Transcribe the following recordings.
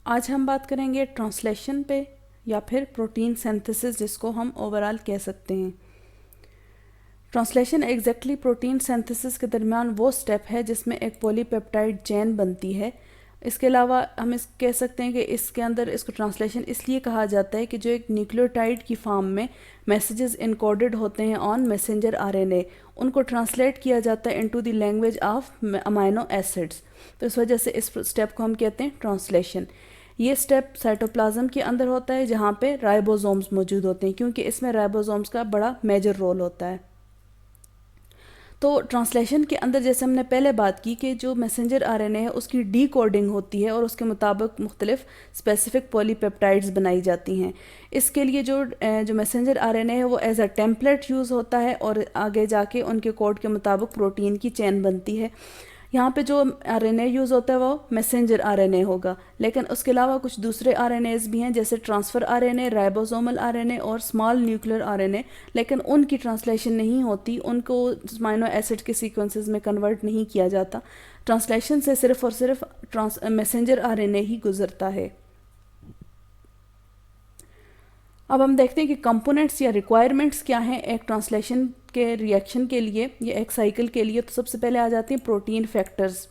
आज हम बात करेंगे ट्रांसलेशन पे या फिर प्रोटीन सिंथेसिस जिसको हम ओवरऑल कह सकते हैं। ट्रांसलेशन एग्जैक्टली प्रोटीन सिंथेसिस के दरमियान वो स्टेप है जिसमें एक पॉलीपेप्टाइड चेन बनती है। इसके अलावा हम इस कह सकते हैं कि इसके अंदर इसको ट्रांसलेशन इसलिए कहा जाता है कि जो एक न्यूक्लियोटाइड की फॉर्म में मैसेजेस इनकोडेड होते हैं ऑन मैसेंजर आरएनए, उनको ट्रांसलेट किया जाता है into the language of amino acids. तो इस वजह से इस स्टेप को हम कहते हैं ट्रांसलेशन। ये स्टेप साइटोप्लाज्म के अंदर होता है जहाँ पे राइबोसोम्स मौजूद होते हैं, क्योंकि इसमें राइबोसोम्स का बड़ा मेजर रोल होता है। तो ट्रांसलेशन के अंदर जैसे हमने पहले बात की कि जो मैसेंजर आरएनए है उसकी डी कोडिंग होती है और उसके मुताबिक मुख्तलिफ स्पेसिफिक पॉलीपेप्टाइड्स बनाई जाती हैं। इसके लिए जो मैसेंजर आरएनए है वो एज अ टेम्पलेट यूज़ होता है और आगे जाके उनके कोड के मुताबिक प्रोटीन की चेन बनती है। यहाँ पे जो आरएनए यूज़ होता है वो मैसेंजर आरएनए होगा, लेकिन उसके अलावा कुछ दूसरे आरएनएज भी हैं जैसे ट्रांसफ़र आरएनए, राइबोसोमल आरएनए और स्मॉल न्यूक्लियर आरएनए, लेकिन उनकी ट्रांसलेशन नहीं होती, उनको अमाइनो एसिड के सीक्वेंसेस में कन्वर्ट नहीं किया जाता। ट्रांसलेशन से सिर्फ और सिर्फ मैसेंजर आरएनए ही गुजरता है। अब हम देखते हैं कि कंपोनेंट्स या रिक्वायरमेंट्स क्या हैं एक ट्रांसलेशन के रिएक्शन के लिए या एक साइकिल के लिए। तो सबसे पहले आ जाते हैं प्रोटीन फैक्टर्स।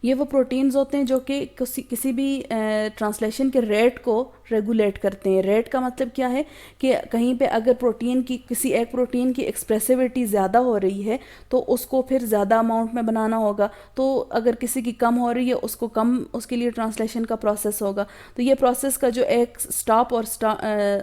ये वो प्रोटीन्स होते हैं जो कि किसी भी ट्रांसलेशन के रेट को रेगुलेट करते हैं। रेट का मतलब क्या है कि कहीं पे अगर किसी एक प्रोटीन की एक्सप्रेसिविटी ज़्यादा हो रही है तो उसको फिर ज़्यादा अमाउंट में बनाना होगा, तो अगर किसी की कम हो रही है उसको कम, उसके लिए ट्रांसलेशन का प्रोसेस होगा। तो ये प्रोसेस का जो एक स्टॉप और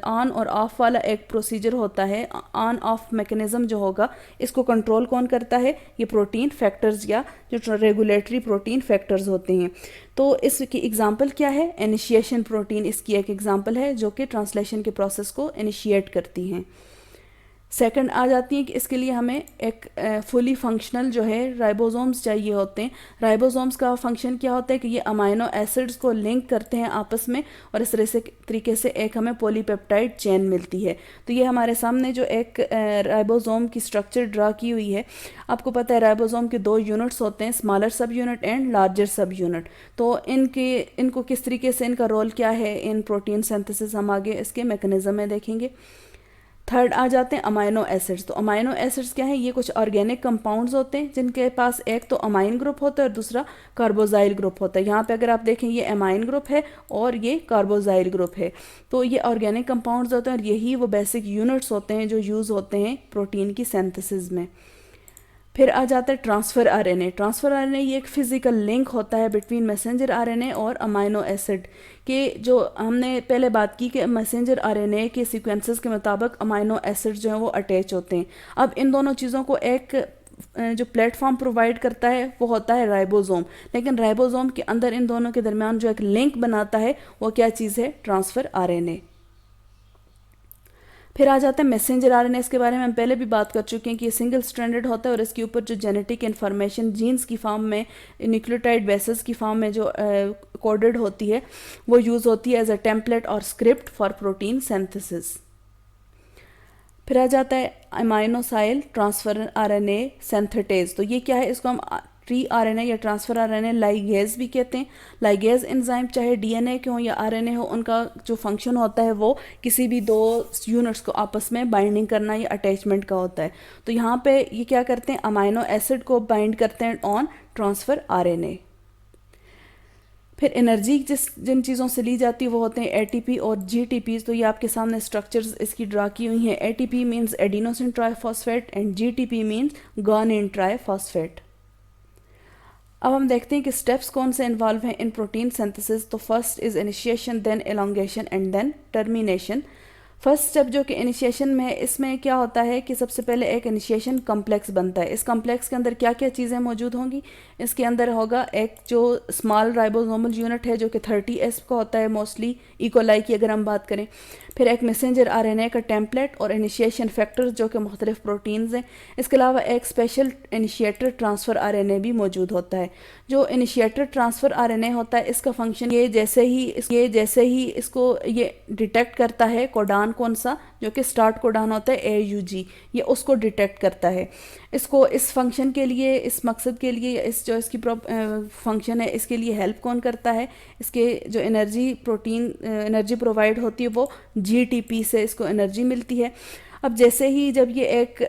ऑन और ऑफ वाला एक प्रोसीजर होता है, ऑन ऑफ मैकेनिज्म जो होगा, इसको कंट्रोल कौन करता है? ये प्रोटीन फैक्टर्स या जो रेगुलेटरी प्रोटीन फैक्टर्स होते हैं। तो इसकी एग्जांपल क्या है? इनिशिएशन प्रोटीन इसकी एक एग्जांपल है जो कि ट्रांसलेशन के प्रोसेस को इनिशिएट करती हैं। सेकंड आ जाती है कि इसके लिए हमें एक फुली फंक्शनल जो है राइबोसोम्स चाहिए होते हैं। राइबोसोम्स का फंक्शन क्या होता है कि ये अमाइनो एसिड्स को लिंक करते हैं आपस में और इस तरीके से एक हमें पॉलीपेप्टाइड चेन मिलती है। तो ये हमारे सामने जो एक राइबोसोम की स्ट्रक्चर ड्रा की हुई है, आपको पता है राइबोसोम के दो यूनिट्स होते हैं, स्मॉलर सब यूनिट एंड लार्जर सब यूनिट। तो इनको किस तरीके से इनका रोल क्या है इन प्रोटीन सिंथेसिस, हम आगे इसके मैकेनिज्म में देखेंगे। थर्ड आ जाते हैं अमाइनो एसिड्स। तो अमाइनो एसिड्स क्या है? ये कुछ ऑर्गेनिक कंपाउंड्स होते हैं जिनके पास एक तो अमाइन ग्रुप होता है और दूसरा कार्बोजाइल ग्रुप होता है। यहाँ पे अगर आप देखें ये अमाइन ग्रुप है और ये कार्बोजाइल ग्रुप है। तो ये ऑर्गेनिक कंपाउंड्स होते हैं और यही वो बेसिक यूनिट्स होते हैं जो यूज़ होते हैं प्रोटीन की सिंथेसिस में। फिर आ जाता है ट्रांसफ़र आरएनए। ट्रांसफ़र आरएनए ये एक फिजिकल लिंक होता है बिटवीन मैसेंजर आरएनए और अमाइनो एसिड के। जो हमने पहले बात की कि मैसेंजर आरएनए के सीक्वेंसेस के मुताबिक अमाइनो एसिड जो हैं वो अटैच होते हैं। अब इन दोनों चीज़ों को एक जो प्लेटफॉर्म प्रोवाइड करता है वो होता है राइबोसोम, लेकिन राइबोसोम के अंदर इन दोनों के दरमियान जो एक लिंक बनाता है वो क्या चीज़ है? Transfer RNA. फिर आ जाता है मैसेंजर आरएनए। इसके बारे में हम पहले भी बात कर चुके हैं कि ये सिंगल स्ट्रैंडेड होता है और इसके ऊपर जो जेनेटिक इन्फॉर्मेशन जीन्स की फॉर्म में, न्यूक्लियोटाइड बेसेस की फॉर्म में जो कोडेड होती है वो यूज़ होती है एज अ टेम्पलेट और स्क्रिप्ट फॉर प्रोटीन सिंथेसिस। फिर आ जाता है अमाइनोसाइल ट्रांसफर आरएनए सिंथेटेज। तो ये क्या है? इसको हम ट्री आरएनए या ट्रांसफर आरएनए लाइगेज भी कहते हैं। लाइगेज एंजाइम चाहे डीएनए के हो या आरएनए हो, उनका जो फंक्शन होता है वो किसी भी दो यूनिट्स को आपस में बाइंडिंग करना या अटैचमेंट का होता है। तो यहाँ पे ये क्या करते हैं? अमाइनो एसिड को बाइंड करते हैं ऑन ट्रांसफर आरएनए। फिर एनर्जी जिन चीज़ों से ली जाती है वो होते हैं एटीपी और जीटीपी। तो ये आपके सामने स्ट्रक्चर्स इसकी ड्रा की हुई हैं। ATP means adenosine triphosphate and GTP means guanine triphosphate. अब हम देखते हैं कि स्टेप्स कौन से इन्वॉल्व हैं इन प्रोटीन सिंथेसिस। तो first is initiation, then elongation and then termination. First step जो कि इनिशिएशन में है, इसमें क्या होता है कि सबसे पहले एक इनिशिएशन कम्प्लेक्स बनता है। इस कम्प्लेक्स के अंदर क्या क्या चीज़ें मौजूद होंगी? इसके अंदर होगा एक जो स्मॉल राइबोसोमल यूनिट है जो कि 30S का होता है मोस्टली, इकोलाई की अगर हम बात करें। फिर एक मैसेंजर आरएनए का टेम्पलेट और इनिशिएशन फैक्टर्स जो कि मुख्तलिफ प्रोटीन्स हैं। इसके अलावा एक स्पेशल इनिशिएटर ट्रांसफ़र आरएनए भी मौजूद होता है। जो इनिशिएटर ट्रांसफ़र आरएनए होता है इसका फंक्शन ये जैसे ही इसको ये डिटेक्ट करता है कोडान कौन सा, जो कि स्टार्ट कोडान होता है AUG, ये उसको डिटेक्ट करता है। इसको इस फंक्शन के लिए, इस मकसद के लिए, इस जो इसकी फंक्शन है इसके लिए हेल्प कौन करता है, इसके जो एनर्जी प्रोवाइड होती है वो GTP से इसको एनर्जी मिलती है। अब जैसे ही जब ये एक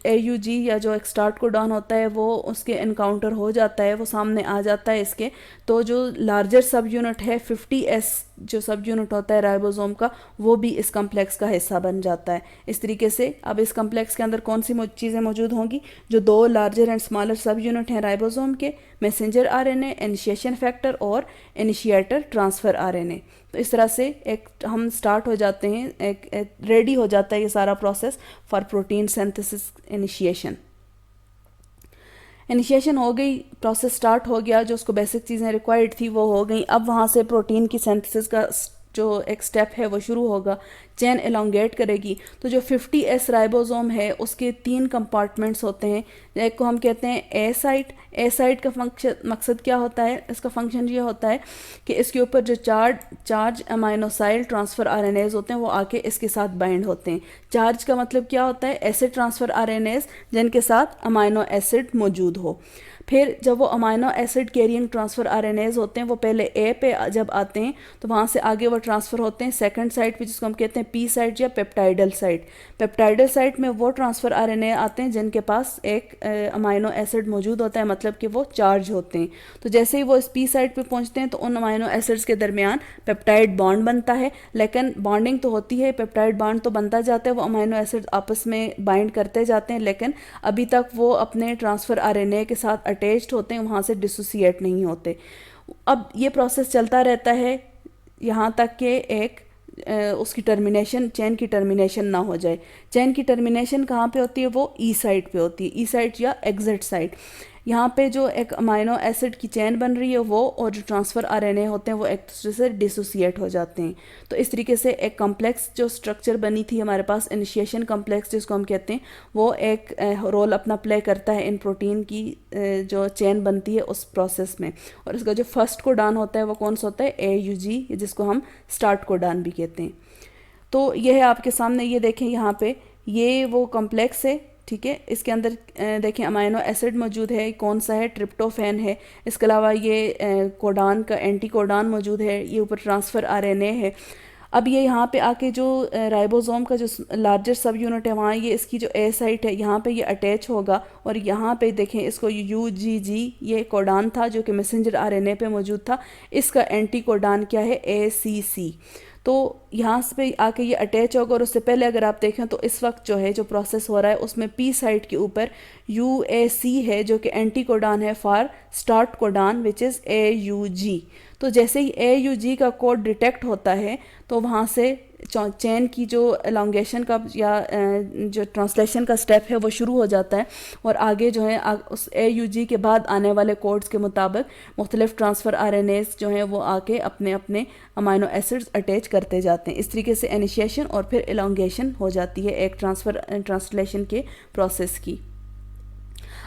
AUG या जो एक स्टार्ट कोडॉन होता है वो उसके इनकाउंटर हो जाता है, वो सामने आ जाता है इसके, तो जो लार्जर सब यूनिट है 50S जो सब यूनिट होता है राइबोसोम का, वो भी इस कम्प्लेक्स का हिस्सा बन जाता है। इस तरीके से अब इस कम्प्लेक्स के अंदर कौन सी चीज़ें मौजूद होंगी, जो 2 लार्जर एंड स्मॉलर सब यूनिट हैं राइबोसोम के, मैसेंजर आरएनए, इनिशिएशन फैक्टर और इनिशिएटर ट्रांसफ़र आरएनए। तो इस तरह से एक हम स्टार्ट हो जाते हैं, एक रेडी हो जाता है ये सारा process for protein synthesis initiation. Initiation हो गई, प्रोसेस स्टार्ट हो गया, जो उसको बेसिक चीज़ें रिक्वायर्ड थी वो हो गई। अब वहाँ से प्रोटीन की सिंथेसिस का जो एक स्टेप है वो शुरू होगा, चेन एलोंगेट करेगी। तो जो 50S राइबोसोम है उसके 3 कंपार्टमेंट्स होते हैं। एक को हम कहते हैं ए साइट का मकसद क्या होता है, इसका फंक्शन ये होता है कि इसके ऊपर जो चार्ज अमाइनोसाइल ट्रांसफ़र आरएनएज होते हैं वो आके इसके साथ बाइंड होते हैं। चार्ज का मतलब क्या होता है, एसिड ट्रांसफ़र आरएनएज जिनके साथ अमाइनो एसिड मौजूद हो। फिर जब वो amino acid carrying transfer RNase होते हैं वो पहले ए पे जब आते हैं तो वहाँ से आगे वो ट्रांसफ़र होते हैं सेकंड साइट पे, जिसको हम कहते हैं पी साइट या पेप्टाइडल साइट। पेप्टाइडल साइट में वो ट्रांसफ़र आरएनए आते हैं जिनके पास एक अमाइनो एसिड मौजूद होता है, मतलब कि वो चार्ज होते हैं। तो जैसे ही वो इस पी साइट पे पहुँचते हैं तो उन अमाइनो एसिड्स के दरमियान पेप्टाइड बॉन्ड बनता है, लेकिन बॉन्डिंग तो होती है, पेप्टाइड बॉन्ड तो बनता जाता है, वो अमाइनो एसिड आपस में बाइंड करते जाते हैं, लेकिन अभी तक वो अपने ट्रांसफ़र आरएनए के साथ अटैच्ड होते हैं, वहाँ से डिसोसिएट नहीं होते। अब ये प्रोसेस चलता रहता है यहाँ तक कि एक उसकी टर्मिनेशन, चेन की टर्मिनेशन ना हो जाए। चेन की टर्मिनेशन कहाँ पे होती है, वो ई साइट पे होती है, ई साइट या एग्जिट साइट। यहाँ पे जो एक अमाइनो एसिड की चेन बन रही है वो और जो ट्रांसफ़र आरएनए होते हैं वो एक दूसरे से डिसोसिएट हो जाते हैं। तो इस तरीके से एक कम्प्लेक्स जो स्ट्रक्चर बनी थी हमारे पास, इनिशिएशन कम्प्लेक्स जिसको हम कहते हैं, वो एक रोल अपना प्ले करता है इन प्रोटीन की जो चेन बनती है उस प्रोसेस में। और इसका जो फर्स्ट कोडान होता है वो कौन सा होता है, AUG, जिसको हम स्टार्ट कोडान भी कहते हैं। तो ये है आपके सामने, ये देखें यहाँ पे, ये वो कम्प्लेक्स है, ठीक है। इसके अंदर देखें अमाइनो एसिड मौजूद है, कौन सा है, ट्रिप्टोफैन है। इसके अलावा ये कोडान का एंटी कोडान मौजूद है, ये ऊपर ट्रांसफ़र आरएनए है। अब ये यहाँ पे आके जो राइबोसोम का जो लार्जर सब यूनिट है वहाँ ये इसकी जो ए साइट है यहाँ पे ये अटैच होगा, और यहाँ पे देखें इसको UGG, ये कोडान था जो कि मैसेंजर आरएनए पे मौजूद था, इसका एंटी कोडान क्या है, ACC। तो यहाँ पे आके ये अटैच होगा, और उससे पहले अगर आप देखें तो इस वक्त जो है जो प्रोसेस हो रहा है उसमें पी साइट के ऊपर UAC है जो कि एंटी कोडान है for start codon which is AUG। तो जैसे ही AUG का कोड डिटेक्ट होता है तो वहाँ से चेन की जो एलोंगेशन का या जो ट्रांसलेशन का स्टेप है वो शुरू हो जाता है, और आगे जो है उस AUG के बाद आने वाले कोड्स के मुताबिक मुख्तलिफ ट्रांसफ़र आरएनएस जो हैं वो आके अपने अपने अमाइनो एसिड्स अटैच करते जाते हैं। इस तरीके से इनिशिएशन और फिर एलोंगेशन हो जाती है एक ट्रांसलेशन के प्रोसेस की।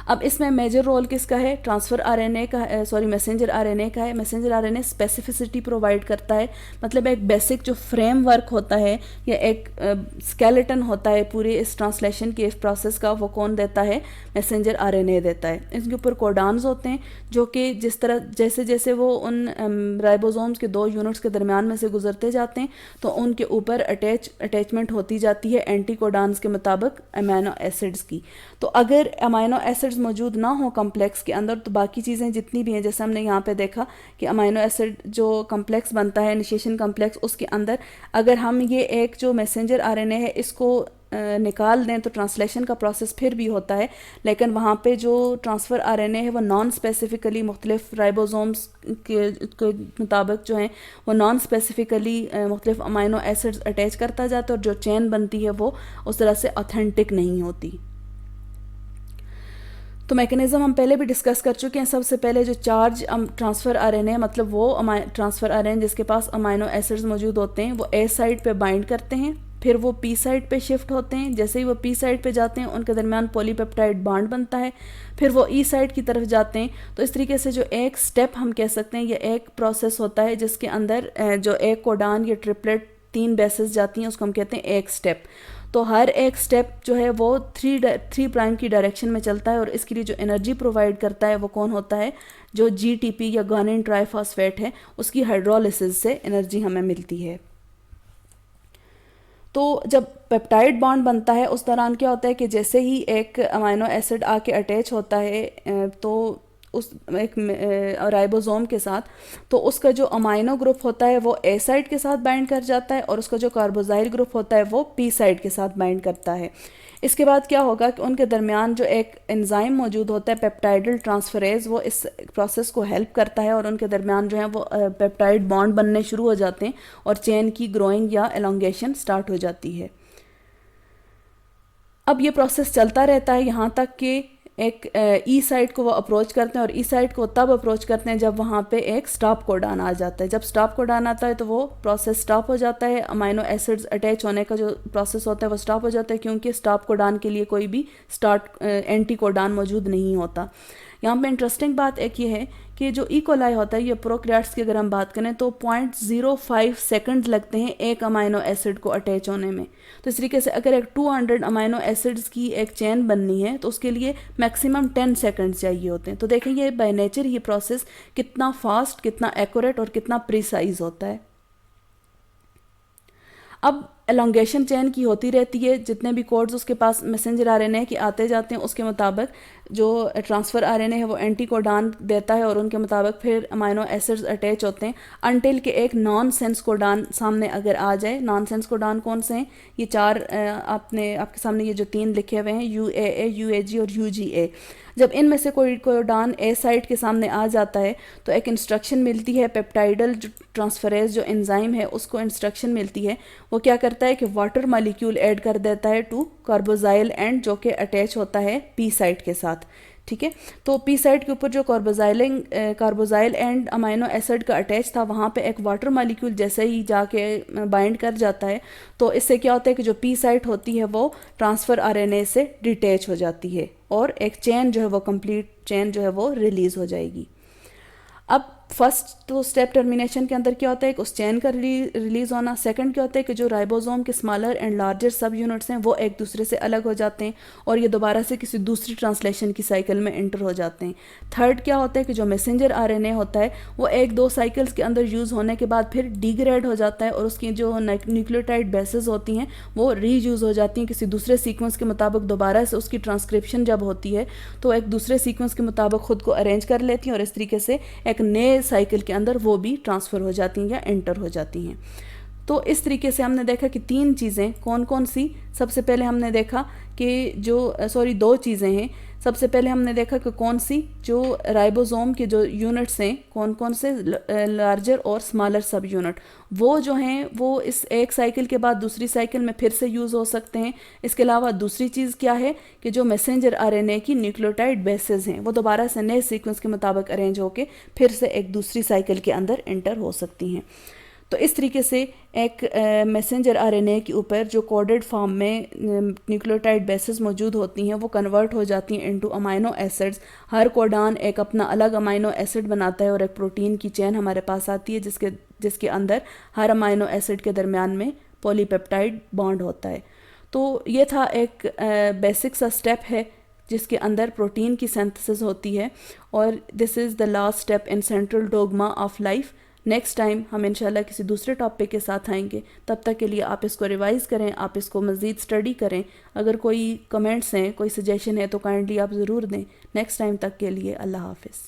अब इसमें मेजर रोल किसका है, ट्रांसफ़र आरएनए का, मैसेंजर आरएनए का है। मैसेंजर आरएनए स्पेसिफिसिटी प्रोवाइड करता है, मतलब एक बेसिक जो फ्रेमवर्क होता है या एक स्केलेटन होता है पूरे इस ट्रांसलेशन के इस प्रोसेस का, वो कौन देता है, मैसेंजर आरएनए देता है। इसके ऊपर कोडान्स होते हैं जो कि जिस तरह जैसे जैसे वो उन राइबोसोम्स के 2 यूनिट्स के दरमियान में से गुजरते जाते हैं तो उनके ऊपर अटैचमेंट होती जाती है एंटी कोडान्स के मुताबिक अमाइनो एसिड्स की। तो अगर अमाइनो एसिड्स मौजूद ना हो कम्प्लेक्स के अंदर तो बाकी चीज़ें जितनी भी हैं, जैसे हमने यहाँ पे देखा कि अमाइनो एसिड जो कम्प्लेक्स बनता है इनिशिएशन कम्प्लेक्स, उसके अंदर अगर हम ये एक जो मैसेंजर आरएनए है इसको निकाल दें तो ट्रांसलेशन का प्रोसेस फिर भी होता है, लेकिन वहाँ पे जो ट्रांसफ़र आरएनए है वो नॉन स्पेसिफिकली मुख्तलिफ राइबोसोम्स के मुताबिक जो हैं वो नॉन स्पेसिफिकली मुख्तलिफ अमाइनो एसिड्स अटैच करता जाता है, और जो चेन बनती है वो उस तरह से ऑथेंटिक नहीं होती। तो मैकेनिज़्म हम पहले भी डिस्कस कर चुके हैं। सबसे पहले जो चार्ज ट्रांसफ़र आरएनए मतलब वो ट्रांसफ़र आरएनए जिसके पास अमाइनो एसिड्स मौजूद होते हैं वो ए साइड पे बाइंड करते हैं, फिर वो पी साइड पे शिफ्ट होते हैं। जैसे ही वो पी साइड पे जाते हैं उनके दरमियान पॉलीपेप्टाइड बॉन्ड बनता है, फिर वो ई साइड की तरफ जाते हैं। तो इस तरीके से जो एक स्टेप हम कह सकते हैं, ये एक प्रोसेस होता है जिसके अंदर जो एक कोडान या ट्रिपलेट 3 बेसेस जाती हैं उसको हम कहते हैं एक स्टेप। तो हर एक स्टेप जो है वो 3 प्राइम की डायरेक्शन में चलता है और इसके लिए जो एनर्जी प्रोवाइड करता है वो कौन होता है, जो जीटीपी या गुआनिन ट्राइफॉस्फेट है उसकी हाइड्रोलिसिस से एनर्जी हमें मिलती है। तो जब पेप्टाइड बॉन्ड बनता है उस दौरान क्या होता है कि जैसे ही एक अमाइनो एसिड आके अटैच होता है तो उस एक राइबोसोम के साथ, तो उसका जो अमाइनो ग्रुप होता है वो ए साइड के साथ बाइंड कर जाता है और उसका जो कार्बोजाइल ग्रुप होता है वो पी साइड के साथ बाइंड करता है। इसके बाद क्या होगा कि उनके दरमियान जो एक एंजाइम मौजूद होता है पेप्टाइडल ट्रांसफरेज, वो इस प्रोसेस को हेल्प करता है और उनके दरमियान जो है वो पेप्टाइड बॉन्ड बनने शुरू हो जाते हैं और चेन की ग्रोइंग या एलोंगेशन स्टार्ट हो जाती है। अब ये प्रोसेस चलता रहता है यहाँ तक कि एक ई साइड को वो अप्रोच करते हैं और ई साइड को तब अप्रोच करते हैं जब वहाँ पे एक स्टॉप कोडान आ जाता है। जब स्टॉप कोडान आता है तो वो प्रोसेस स्टॉप हो जाता है, अमाइनो एसिड्स अटैच होने का जो प्रोसेस होता है वो स्टॉप हो जाता है, क्योंकि स्टॉप कोडान के लिए कोई भी एंटी कोडान मौजूद नहीं होता। यहाँ पे इंटरेस्टिंग बात एक ये है कि जो ई कोलाई होता है, ये प्रोकैरियोट्स की अगर हम बात करें तो 0.05 सेकंड लगते हैं एक अमाइनो एसिड को अटैच होने में। तो इस तरीके से अगर एक 200 अमाइनो एसिड्स की एक चेन बननी है तो उसके लिए मैक्सिमम 10 सेकंड चाहिए होते हैं। तो देखें ये बाय नेचर ये प्रोसेस कितना फास्ट, कितना एक्यूरेट और कितना प्रिसाइज होता है। अब एलोंगेशन चेन की होती रहती है, जितने भी कोड्स उसके पास मैसेंजर आरएनए के आते जाते हैं उसके मुताबिक जो ट्रांसफ़र आरएनए है वो एंटी कोडान देता है और उनके मुताबिक फिर अमाइनो एसिड्स अटैच होते हैं अनटिल के एक नॉन सेंस कोडान सामने अगर आ जाए। नॉन सेंस कोडान कौन से हैं? ये 4 आपके सामने ये जो 3 लिखे हुए हैं, UAA, UAG और UGA। जब इनमें से कोई कोडान ए साइड के सामने आ जाता है तो एक इंस्ट्रक्शन मिलती है, पेप्टाइडल जो ट्रांसफरेज जो एंजाइम है उसको इंस्ट्रक्शन मिलती है। वो क्या करता है कि वाटर मॉलिक्यूल ऐड कर देता है टू कार्बोजाइल एंड, जो कि अटैच होता है पी साइड के साथ। ठीक है, तो पी साइड के ऊपर जो कार्बोजाइल एंड अमाइनो एसिड का अटैच था वहाँ पे एक वाटर मॉलिक्यूल जैसे ही जाके बाइंड कर जाता है तो इससे क्या होता है कि जो पी साइड होती है वो ट्रांसफ़र आरएनए से डिटैच हो जाती है और एक चेन जो है वो कंप्लीट चेन जो है वो रिलीज़ हो जाएगी। अब फर्स्ट तो स्टेप टर्मिनेशन के अंदर क्या होता है कि उस चेन का रिलीज़ होना। सेकंड क्या होता है कि जो राइबोसोम के स्मॉलर एंड लार्जर सब यूनिट्स हैं वो एक दूसरे से अलग हो जाते हैं और ये दोबारा से किसी दूसरी ट्रांसलेशन की साइकिल में एंटर हो जाते हैं। थर्ड क्या होता है कि जो मैसेंजर आरएनए होता है वो 1-2 साइकिल्स के अंदर यूज़ होने के बाद फिर डिग्रेड हो जाता है और उसकी जो न्यूक्लियोटाइड बेसेस होती हैं वो रीयूज़ हो जाती हैं किसी दूसरे सीक्वेंस के मुताबिक। दोबारा से उसकी ट्रांसक्रिप्शन जब होती है तो एक दूसरे सीक्वेंस के मुताबिक खुद को अरेंज कर लेती हैं और इस तरीके से एक नए साइकिल के अंदर वो भी ट्रांसफ़र हो जाती हैं या एंटर हो जाती हैं। तो इस तरीके से हमने देखा कि 3 चीज़ें कौन कौन सी। सबसे पहले हमने देखा कि जो 2 चीज़ें हैं। सबसे पहले हमने देखा कि कौन सी जो राइबोसोम के जो यूनिट्स हैं कौन कौन से लार्जर और स्मॉलर सब यूनिट वो जो हैं वो इस एक साइकिल के बाद दूसरी साइकिल में फिर से यूज़ हो सकते हैं। इसके अलावा दूसरी चीज़ क्या है कि जो मैसेंजर आरएनए की न्यूक्लियोटाइड बेसेस हैं वो दोबारा से नए सीक्वेंस के मुताबिक अरेंज होकर फिर से एक दूसरी साइकिल के अंदर एंटर हो सकती हैं। तो इस तरीके से एक मैसेंजर आरएनए के ऊपर जो कोडेड फॉर्म में न्यूक्लियोटाइड बेसेस मौजूद होती हैं वो कन्वर्ट हो जाती हैं इनटू अमाइनो एसिड्स। हर कोडान एक अपना अलग अमाइनो एसिड बनाता है और एक प्रोटीन की चेन हमारे पास आती है जिसके अंदर हर अमाइनो एसिड के दरमियान में पॉलीपेप्टाइड बॉन्ड होता है। तो ये था एक बेसिक सा स्टेप है जिसके अंदर प्रोटीन की सिंथेसिस होती है और this is the last step in central dogma of life. Next time हम इंशाल्लाह किसी दूसरे टॉपिक के साथ आएंगे। तब तक के लिए आप इसको रिवाइज़ करें, आप इसको मज़ीद स्टडी करें। अगर कोई कमेंट्स हैं, कोई सजेशन है तो काइंडली आप ज़रूर दें। नेक्स्ट टाइम तक के लिए अल्लाह हाफ़िज़।